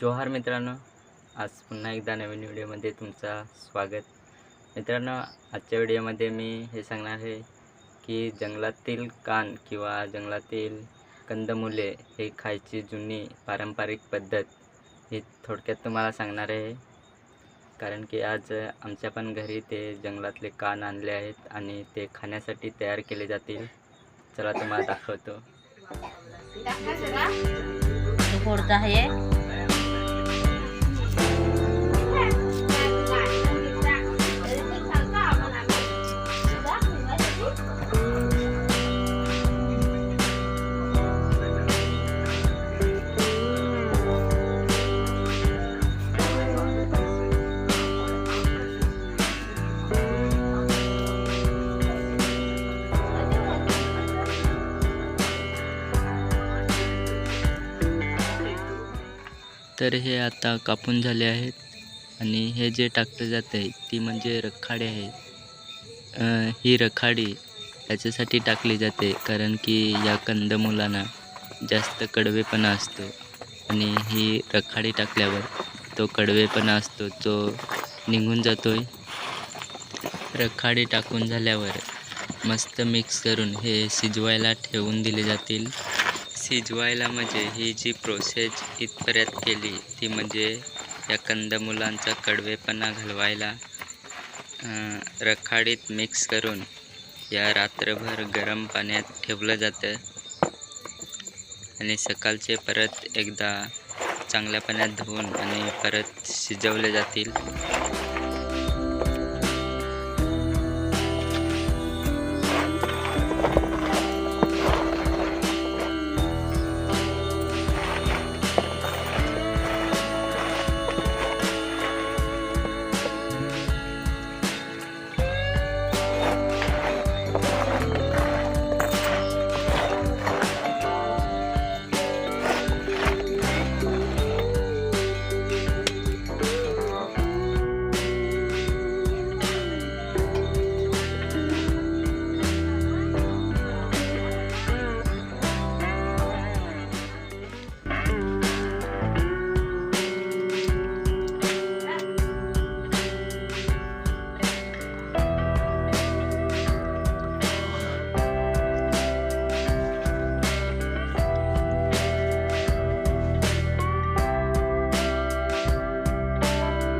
जोहार मित्रांनो, आज पुन्हा एकदा नवीन व्हिडिओमध्ये तुमचं स्वागत. मित्रांनो, आजच्या व्हिडिओमध्ये मी हे सांगणार आहे की जंगलातील कान किंवा जंगलातील कंदमुले हे खायची जुनी पारंपरिक पद्धत ही थोडक्यात तुम्हाला सांगणार आहे. कारण की आज आमच्या पण घरी ते जंगलातले कान आणले आहेत आणि ते खाण्यासाठी तयार केले जातील. चला तुम्हाला दाखवतो. फोड़ता है ये। तर हे आता कापून झाले आहेत आणि हे जे टाकलं जात आहे ती म्हणजे रखाडी आहे. ही रखाडी याच्यासाठी टाकली जाते कारण की या कंदमुलांना जास्त कडवेपणा असतो आणि ही रखाडी टाकल्यावर तो कडवेपणा असतो तो निघून जातोय. रखाडी टाकून झाल्यावर मस्त मिक्स करून हे शिजवायला ठेवून दिले जातील. शिजवायला म्हणजे ही जी प्रोसेस इथपर्यंत केली ती म्हणजे या कंदमुलांचा कडवेपणा घालवायला रखाडीत मिक्स करून या रात्रभर गरम पाण्यात ठेवलं जातं आणि सकाळचे परत एकदा चांगल्या पाण्यात धुवून आणि परत शिजवले जातील.